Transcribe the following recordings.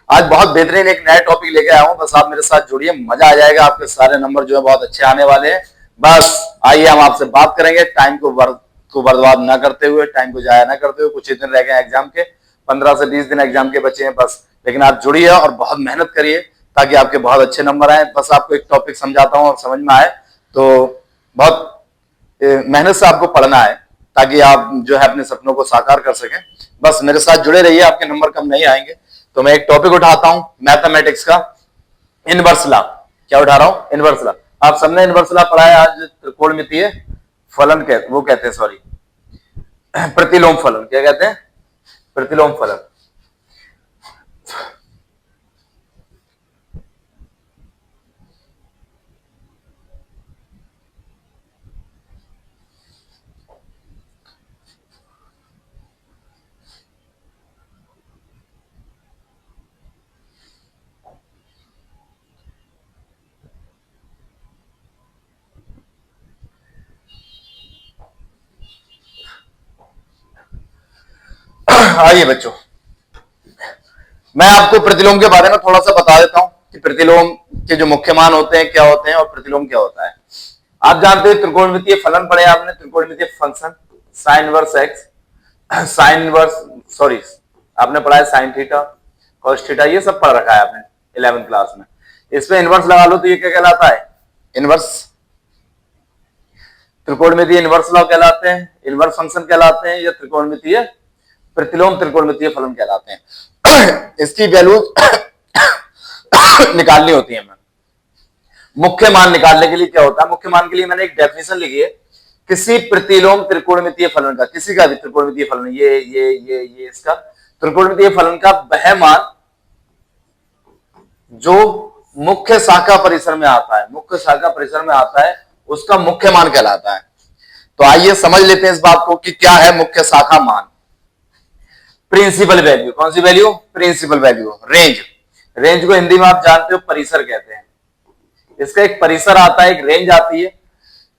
आज बहुत बेहतरीन एक नया टॉपिक लेके आया हूं, बस आप मेरे साथ जुड़िए, मजा आ जाएगा। आपके सारे नंबर जो है बहुत अच्छे आने वाले हैं। बस आइए हम आपसे बात करेंगे, टाइम को बर्बाद ना करते हुए, टाइम को जाया ना करते हुए। कुछ ही दिन रह गए एग्जाम के, 15 से 20 दिन एग्जाम के बचे हैं बस। लेकिन आप जुड़िए और बहुत मेहनत करिए ताकि आपके बहुत अच्छे नंबर आए। बस आपको एक टॉपिक समझाता हूँ और समझ में आए तो बहुत मेहनत से आपको पढ़ना है ताकि आप जो है अपने सपनों को साकार कर सकें। बस मेरे साथ जुड़े रहिए, आपके नंबर कम नहीं आएंगे। तो मैं एक टॉपिक उठाता हूं मैथमेटिक्स का, इनवर्स लॉ। क्या उठा रहा हूं? Inverse law. आप सबने इनवर्स लॉ पढ़ा है। आज त्रिकोणमितीय फलन वो कहते हैं, सॉरी प्रतिलोम फलन। क्या कहते हैं? प्रतिलोम फलन। आइए बच्चों, मैं आपको प्रतिलोम के बारे में थोड़ा सा बता देता हूं कि प्रतिलोम के जो मुख्य मान होते हैं क्या होते हैं और प्रतिलोम क्या होता है। आप जानते हैं त्रिकोणमितीय फलन पढ़े आपने, त्रिकोणमितीय function sine inverse x, sine inverse sorry आपने पढ़ा है साइन थीटा, कॉस थीटा, ये सब पढ़ रखा है आपने 11वीं क्लास में। इसमें इनवर्स लगा लो तो ये क्या कहलाता है? इनवर्स। त्रिकोणमितीय इनवर्स लॉ कहलाते हैं, इनवर्स फंक्शन कहलाते हैं, या त्रिकोणमितीय प्रतिलोम त्रिकोणमितीय फलन कहलाते हैं। इसकी वैल्यू निकालनी होती है हमें। मुख्य मान निकालने के लिए क्या होता है? मुख्य मान के लिए मैंने एक डेफिनेशन लिखी है, किसी प्रतिलोम त्रिकोणमितीय फलन का, किसी का भी त्रिकोणमितीय फलन, ये इसका त्रिकोणमितीय फलन का वह मान जो मुख्य शाखा परिसर में आता है, मुख्य शाखा परिसर में आता है, उसका मुख्य मान कहलाता है। तो आइए समझ लेते हैं इस बात को कि क्या है मुख्य शाखा मान। प्रिंसिपल वैल्यू, कौन सी value? Principal value. Range, range को हिंदी में आप जानते हो परिसर कहते हैं। इसका एक परिसर आता है, एक रेंज आती है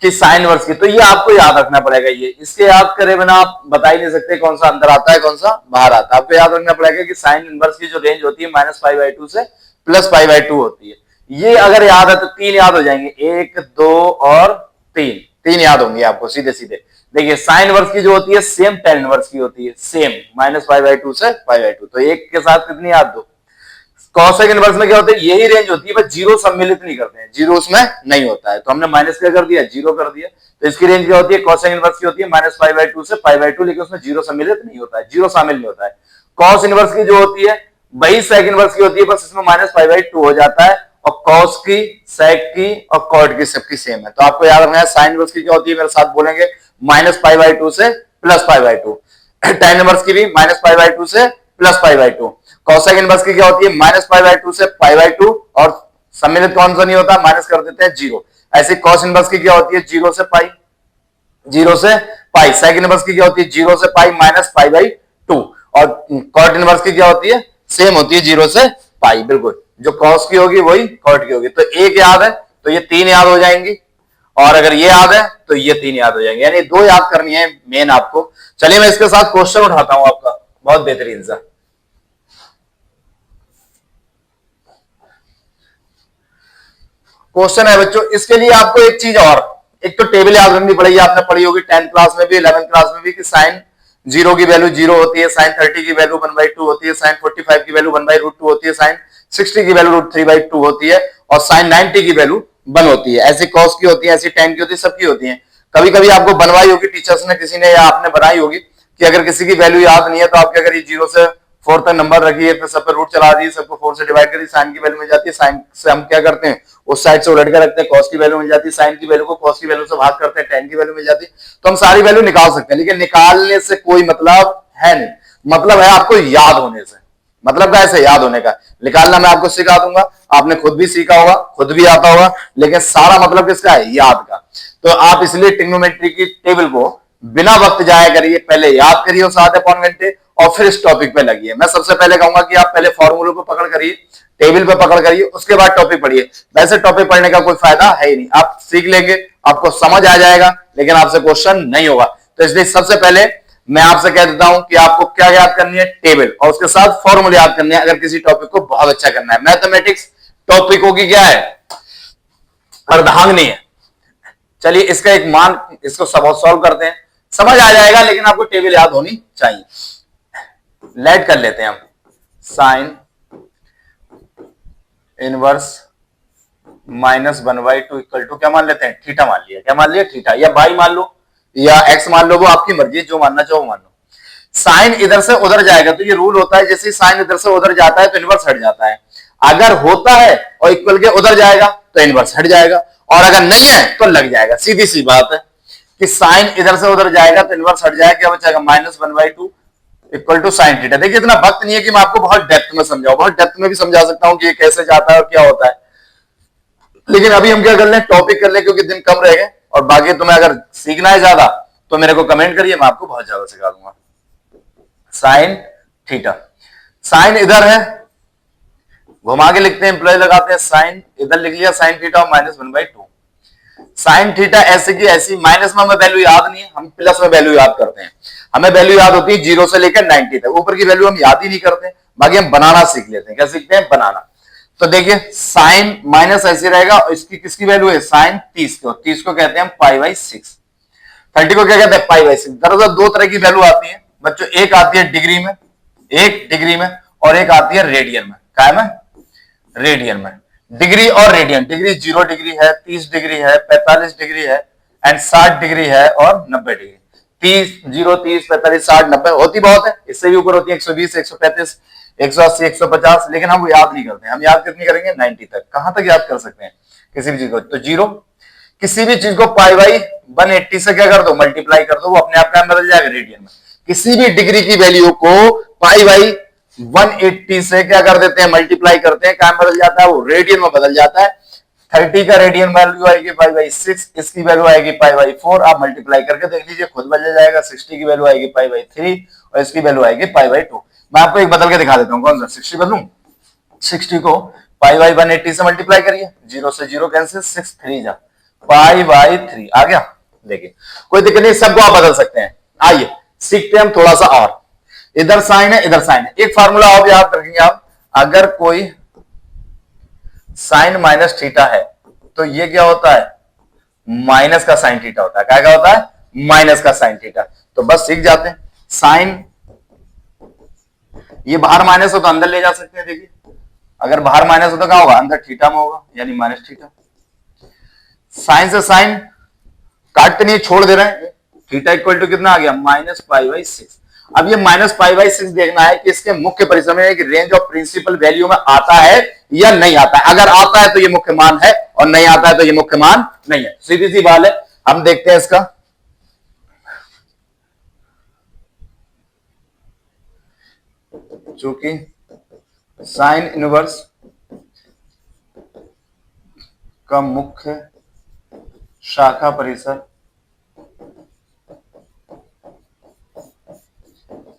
कि साइन वर्स की। तो ये आपको याद रखना पड़ेगा। ये इसके याद करे बिना आप बता ही नहीं सकते कौन सा अंदर आता है कौन सा बाहर आता है। आपको याद रखना पड़ेगा कि साइन इनवर्स की जो रेंज होती है -π/2 से +π/2 होती है। ये अगर याद है तो 3 याद हो जाएंगे, 1, 2 और 3 याद होंगे आपको सीधे सीधे। देखिए साइन इनवर्स की जो होती है सेम tan इनवर्स की होती है, सेम -π/2 से π/2। तो एक के साथ कितनी याद दो। कॉसेक इनवर्स में क्या होता है? यही रेंज होती है, बस जीरो सम्मिलित नहीं करते हैं, जीरो उसमें नहीं होता है। तो हमने माइनस क्या कर दिया? जीरो कर दिया। तो इसकी रेंज क्या होती है? कॉसेक इनवर्स की होती है -π/2 से π/2, लेकिन उसमें जीरो सम्मिलित नहीं होता है, जीरो शामिल नहीं होता है। कॉस इनवर्स की जो होती है वही सेक इनवर्स की होती है, बस इसमें -π/2 हो जाता है। और कॉस की, सेक की और कॉट की सबकी सेम है। तो आपको याद रखना है साइन इनवर्स की क्या होती है, मेरे साथ बोलेंगे -π/2 से +π/2। tan इनवर्स की भी -π/2 से +π/2। कॉसेक इनवर्स की क्या होती है? -π/2 से π/2, और सम्मिलित कौन सा नहीं होता? माइनस कर देते हैं, जीरो। ऐसे कॉस इनवर्स की क्या होती है? 0 से पाई, 0 से पाई। सेक इनवर्स की क्या होती है? 0 से पाई -π/2। और कॉट इनवर्स की क्या होती है? सेम होती है, 0 से पाई। बिल्कुल, जो कॉस की होगी वही कॉट की होगी। तो एक याद है तो ये 3 याद हो जाएंगी, और अगर ये याद है तो ये 3 याद हो जाएंगे, यानी 2 याद करनी है मेन आपको। चलिए मैं इसके साथ क्वेश्चन उठाता हूं आपका, बहुत बेहतरीन सा। क्वेश्चन है बच्चों, इसके लिए आपको एक चीज और, एक तो टेबल याद रखनी पड़ेगी। आपने पढ़ी होगी 10th क्लास में भी, 11th क्लास में भी, कि साइन 0 की वैल्यू 0 होती है, साइन 30 की वैल्यू 1/2 होती है, साइन 45 की वैल्यू 1/√2 होती है, साइन 60 की वैल्यू √3/2 होती है, और साइन 90 की वैल्यू 1 होती है। ऐसी कॉस की होती है, ऐसी tan की होती है, सबकी होती है। कभी कभी आपको बनवाई होगी टीचर्स ने, किसी ने, या आपने बनाई होगी कि अगर किसी की वैल्यू याद नहीं है तो आप क्या करिए, 0 से 4 तक नंबर रखिए, फिर सब पे रूट चला दीजिए, सबको 4 से डिवाइड करिए, साइन की वैल्यू मिल जाती है। साइन से हम क्या करते हैं, उस साइड से उलट के रखते हैं, कॉस की वैल्यू मिल जाती है। साइन की वैल्यू को कॉस की वैल्यू से भाग करते हैं, tan की वैल्यू मिल जाती है। तो हम सारी वैल्यू निकाल सकते हैं, लेकिन निकालने से कोई मतलब है नहीं। मतलब है आपको याद होने से। मतलब कैसे? याद होने का। निकालना मैं आपको सिखा दूंगा, आपने खुद भी सीखा होगा, खुद भी आता होगा, लेकिन सारा मतलब किसका है? याद का। तो आप इसलिए ट्रिग्नोमेट्री की टेबल को बिना वक्त जाया करिए, पहले याद करिए उस आधे पौन घंटे, और फिर इस टॉपिक पे लगिए। मैं सबसे पहले कहूंगा कि आप पहले फॉर्मूलों को पकड़ करिए, टेबल पे पकड़ करिए, उसके बाद टॉपिक पढ़िए। वैसे टॉपिक पढ़ने का कोई फायदा है ही नहीं। आप सीख लेंगे, आपको समझ आ जाएगा, लेकिन आपसे क्वेश्चन नहीं होगा। तो इसलिए सबसे पहले मैं आपसे कह देता हूं कि आपको क्या याद करनी है, टेबल, और उसके साथ फॉर्मूले याद करने हैं अगर किसी टॉपिक को बहुत अच्छा करना है। मैथमेटिक्स टॉपिकों की क्या है, अर्धांगिनी है। चलिए इसका एक मान, इसको सब सॉल्व करते हैं, समझ आ जाएगा, लेकिन आपको टेबल याद होनी चाहिए। लेट कर लेते हैं हम, साइन इनवर्स -1/2 इक्वल टू क्या मान लेते हैं, थीटा मान लिया। क्या मान लिया, थीटा, या बाई मान लो या एक्स मान लो, वो आपकी मर्जी, जो मानना चाहो मान लो। साइन इधर से उधर जाएगा तो ये रूल होता है, जैसे साइन इधर से उधर जाता है तो इनवर्स हट जाता है। अगर होता है और इक्वल के उधर जाएगा तो इनवर्स हट जाएगा, और अगर नहीं है तो लग जाएगा। सीधी सी बात है कि साइन इधर से उधर जाएगा तो इनवर्स हट जाएगा, क्या बचेगा, -1/2 इक्वल टू साइन थीटा। देखिए इतना वक्त नहीं है कि मैं आपको बहुत डेप्थ में समझाऊं, बहुत डेप्थ में भी समझा सकता हूं कि ये कैसे जाता है और क्या होता है, लेकिन अभी हम क्या कर लें, टॉपिक कर लें, क्योंकि दिन कम रह गए। और बाकी तुम्हें अगर सीखना है ज्यादा तो मेरे को कमेंट करिए, मैं आपको बहुत ज्यादा सिखा दूंगा। साइन थीटा, साइन इधर है, घुमा के लिखते हैं, एम्प्लॉय लगाते हैं, साइन इधर लिख लिया, साइन थीटा -1/2। साइन थीटा ऐसे की ऐसी, माइनस में हमें वैल्यू याद नहीं है, हम प्लस में वैल्यू याद करते हैं। हमें वैल्यू याद होती है 0 से लेकर 90 तक, ऊपर की वैल्यू हम याद ही नहीं करते, बाकी हम बनाना सीख लेते हैं। क्या सीखते हैं, बनाना। तो देखिए साइन माइनस ऐसे रहेगा, और इसकी किसकी वैल्यू है, साइन 30 को, 30 को कहते हैं π/6, 30 को क्या कहते हैं, π/6। दरअसल दो तरह की वैल्यू आती है बच्चों, एक आती है डिग्री में, एक डिग्री में, और एक आती है रेडियन में। क्या में, रेडियन में। डिग्री और रेडियन, डिग्री 0 डिग्री है, 30 डिग्री है, 45 डिग्री है, एंड 60 डिग्री है, और 90 डिग्री। 30, 0, 30, 45, 60, 90 होती बहुत है, इससे भी ऊपर होती है 120, 135, 180, 150, लेकिन हम वो याद नहीं करते। हम याद कितनी करेंगे, 90 तक। कहां तक याद कर सकते हैं किसी भी चीज को, तो 0, किसी भी चीज को π/180 से क्या कर दो, मल्टीप्लाई कर दो, वो अपने आप क्या बदल जाएगा, रेडियन में। किसी भी डिग्री की वैल्यू को π/180 से क्या कर देते हैं, मल्टीप्लाई करते हैं, क्या बदल जाता है, वो रेडियन में बदल जाता है। 30 का रेडियन वैल्यू आएगी π/6, इसकी वैल्यू आएगी π/4, आप मल्टीप्लाई करके देख लीजिए, खुद बदल जाएगा। 60 की वैल्यू आएगी π/3, और इसकी वैल्यू आएगी π/2। मैं आपको एक बदल के दिखा देता हूं, कौन सा, 60 बदलूं, 60 को π/180 से मल्टीप्लाई करिए, 0 से 0 कैंसिल, 6 3 जा, π/3 आ गया। देखिए कोई दिक्कत नहीं, सबको आप बदल सकते हैं। आइए सीखते हैं हम थोड़ा सा और। इधर साइन है, इधर साइन है, एक फार्मूला और याद रखेंगे आप, अगर कोई साइन माइनस थीटा है तो ये क्या होता है, माइनस का साइन थीटा होता है। क्या होता है, माइनस का साइन थीटा। तो बस सीख जाते हैं। साइन, ये बाहर माइनस हो तो अंदर ले जा सकते हैं। देखिए अगर बाहर माइनस हो तो क्या होगा, अंदर थीटा में होगा, यानी माइनस थीटा। साइन से साइन काटते नहीं, छोड़ दे रहे हैं, थीटा इक्वल टू कितना आ गया, -π/6। अब ये -π/6 देखना है कि इसके मुख्य परिसर में रेंज ऑफ प्रिंसिपल वैल्यू में आता है या नहीं आता है। अगर आता है तो ये मुख्य मान है, और नहीं आता है तो ये मुख्य मान नहीं है। सीधी सी बात है, हम देखते हैं इसका। चूंकि साइन इनवर्स का मुख्य शाखा परिसर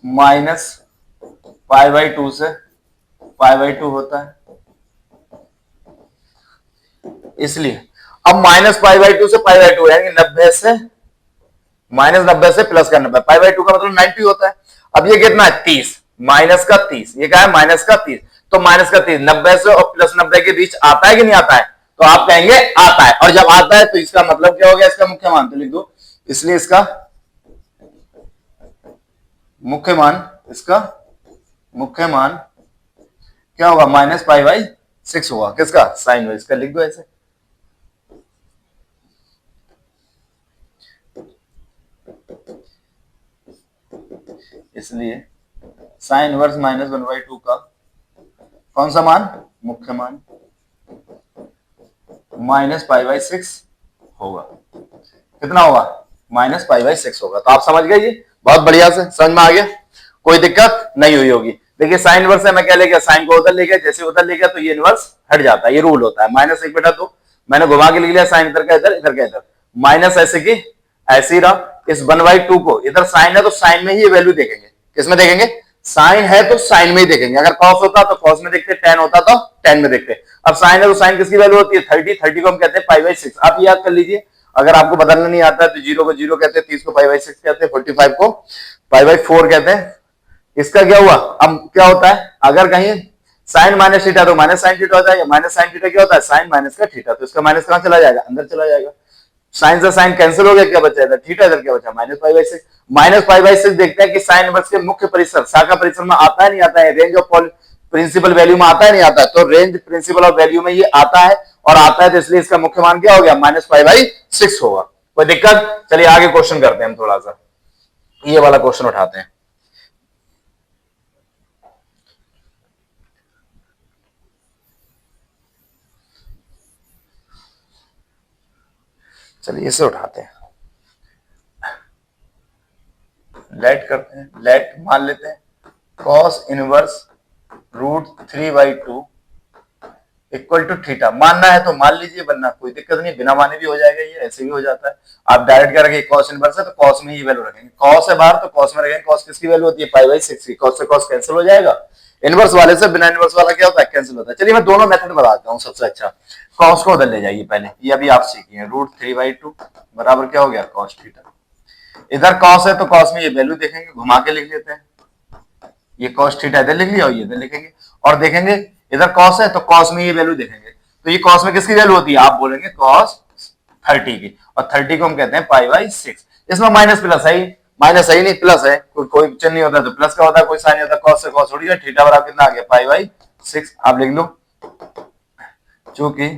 -π/2 से π/2 होता है, इसलिए अब -π/2 से π/2 यानी 90 से -90 से प्लस का 90, π/2 का मतलब 90 होता है। अब ये कितना है, 30, माइनस का 30, ये क्या है, माइनस का 30। तो माइनस का 30 90 से और +90 के बीच आता है कि नहीं आता है, तो आप कहेंगे आता है। और जब आता है तो इसका मतलब क्या हो गया, इसका मुख्य मान, तो लिख दो, इसलिए इसका मुख्य मान, इसका मुख्य मान क्या होगा, -π/6 होगा। किसका, साइन वेव, इसका लिख दो ऐसे। इसलिए साइन इनवर्स -1/2 का कौन सा मान, मुख्य मान, -π/6 होगा। कितना होगा, -π/6 होगा। तो आप समझ गए, ये बहुत बढ़िया से समझ में आ गया, कोई दिक्कत नहीं हुई होगी। देखिए साइन इनवर्स है, मैं क्या ले गया, साइन को उधर ले गया, जैसे उधर ले गया तो ये इनवर्स हट जाता है, ये रूल होता है। -1 बेटा, तो मैंने घुमा के लिख लिया, साइन इधर का इधर, इधर का इधर, माइनस ऐसे की ऐसे ही रहा। इस 1/2 को, इधर साइन है तो साइन में ही ये वैल्यू देखेंगे। किसमें देखेंगे, साइन है तो साइन में ही देखेंगे। अगर कॉस होता तो कॉस में देखते, टेन होता तो टेन में देखते। अब साइन है तो साइन किसकी वैल्यू होती है, 30, 30 को हम कहते हैं π/6। आप याद कर लीजिए, अगर आपको बदलना नहीं आता है तो 0 को 0 कहते हैं, 30 को π/6 कहते हैं, 45 को π/4 कहते हैं। इसका क्या हुआ, अब क्या होता है, अगर कहीं साइन माइनस थीटा तो माइनस साइन थीटा होता है, माइनस साइन थीटा क्या होता है, साइन माइनस का थीटा, तो इसका माइनस कहां चला जाएगा, अंदर चला जाएगा। साइन से साइन कैंसिल हो गया, क्या बचा इधर, थीटा इधर क्या बचा, -π/6। -π/6 देखते हैं कि साइन इनवर्स के मुख्य परिसर, शाखा परिसर में आता है नहीं आता है, रेंज ऑफ प्रिंसिपल वैल्यू में आता है नहीं आता है, तो रेंज प्रिंसिपल ऑफ वैल्यू में ये आता है, और आता है तो इसलिए इसका मुख्य मान क्या हो गया, -π/6 होगा। कोई दिक्कत, चलिए आगे क्वेश्चन करते हैं हम, थोड़ा सा ये वाला क्वेश्चन उठाते हैं। चलिए इसे उठाते हैं, लेट करते हैं, लेट मान लेते हैं cos inverse √3/2 equal to theta. मानना है तो मान लीजिए, वरना कोई दिक्कत नहीं, बिना माने भी हो जाएगा, ये ऐसे भी हो जाता है। आप डायरेक्ट क्या रखेंगे, cos इनवर्स है तो cos में ही वैल्यू रखेंगे, cos है बाहर तो cos में रखेंगे। cos किसकी वैल्यू होती है, π/6 की, cos से cos कैंसिल हो जाएगा, इनवर्स वाले से बिना इनवर्स वाला क्या होता है, कैंसिल होता है। चलिए मैं दोनों मेथड बताता हूँ। सबसे अच्छा, cos को उधर ले जाइए पहले, ये अभी आप सीखिए, √3/2 बराबर क्या हो गया, cos थीटा। इधर cos है तो cos में ये वैल्यू देखेंगे, घुमा के लिख लेते हैं, ये cos थीटा इधर लिख लिया और ये इधर लिखेंगे, और देखेंगे इधर cos है तो cos में ये वैल्यू देखेंगे, तो ये cos में किसकी वैल्यू होती है, आप बोलेंगे cos 30 की, और 30 को हम कहते हैं π/6। इसमें माइनस प्लस है, माइनस है ही नहीं, प्लस है, कोई चिन्ह नहीं होता तो प्लस का होता है, कोई साइन नहीं होता, cos से cos उड़ गया, थीटा बराबर कितना आ गया, π/6। आप लिख लो, चूंकि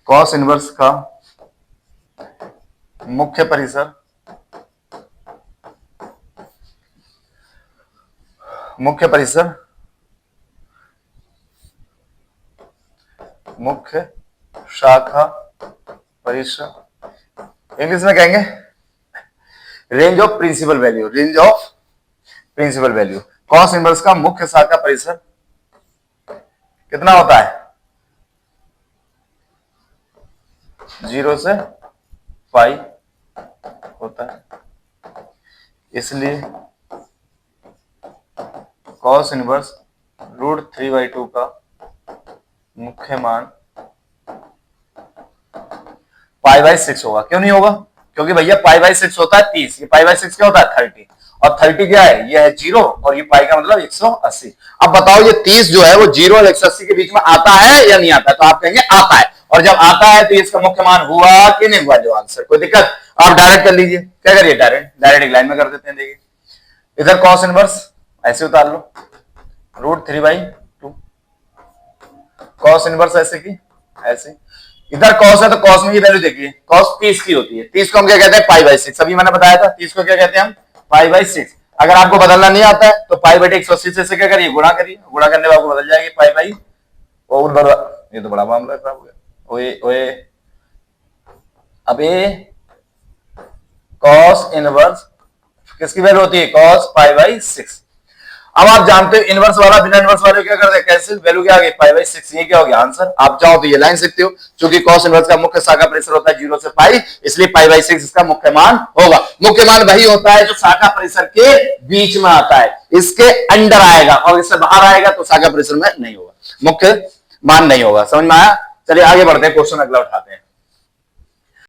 cos इनवर्स का मुख्य परिसर, मुख्य परिसर, मुख्य शाखा परिसर, इंग्लिश में कहेंगे range of principal value, range of principal value. cos inverse का मुख्य शाखा परिसर कितना होता है, 0 से पाई होता है, इसलिए cos इनवर्स √3/2 का मुख्य मान π/6 होगा। क्यों नहीं होगा, क्योंकि भैया π/6 होता है 30, ये π/6 क्या होता है 30, और 30 क्या है, ये है 0, और ये पाई का मतलब 180। अब बताओ ये 30 जो है वो 0 और 180 के बीच में आता है या नहीं आता है, तो आप कहेंगे आता है, और जब आता है तो इसका मुख्य मान हुआ कि नहीं हुआ, जो आंसर। कोई दिक्कत, आप डायरेक्ट कर लीजिए, क्या करिए, डायरेक्ट एक लाइन में कर देते हैं। देखिए इधर cos इनवर्स ऐसे उतार लो, √3/2, cos इनवर्स ऐसे की ऐसे, इधर cos है तो cos में ये वैल्यू देखिए, cos 30 की होती है, 30 को हम क्या कहते हैं, π/6। अभी मैंने बताया था 30 को क्या कहते हैं हम, π/6। अगर आपको बदलना नहीं आता है तो π/180 से क्या करिए, गुणा करिए, गुणा करने में आपको बदल जाएगी π/, और ये तो बड़ा मामला खराब हो गया, ओए ओए, अब ये cos इनवर्स किसकी वैल्यू होती है, cos π/6। अब आप जानते हो इनवर्स वाला बिना इनवर्स वाले क्या करते हैं, कैंसिल, वैल्यू क्या आ गई, π/6। ये क्या हो गया आंसर। आप चाहो तो ये लाइन सकते हो, क्योंकि cos इनवर्स का मुख्य शाखा परिसर होता है 0 से पाई, इसलिए π/6 इसका मुख्य मान होगा। मुख्य मान वही होता है जो शाखा परिसर के बीच में आता है, इसके अंडर आएगा, और इससे बाहर आएगा तो शाखा परिसर में नहीं होगा, मुख्य मान नहीं होगा। समझ में आया। चलिए आगे बढ़ते हैं, क्वेश्चन अगला उठाते हैं।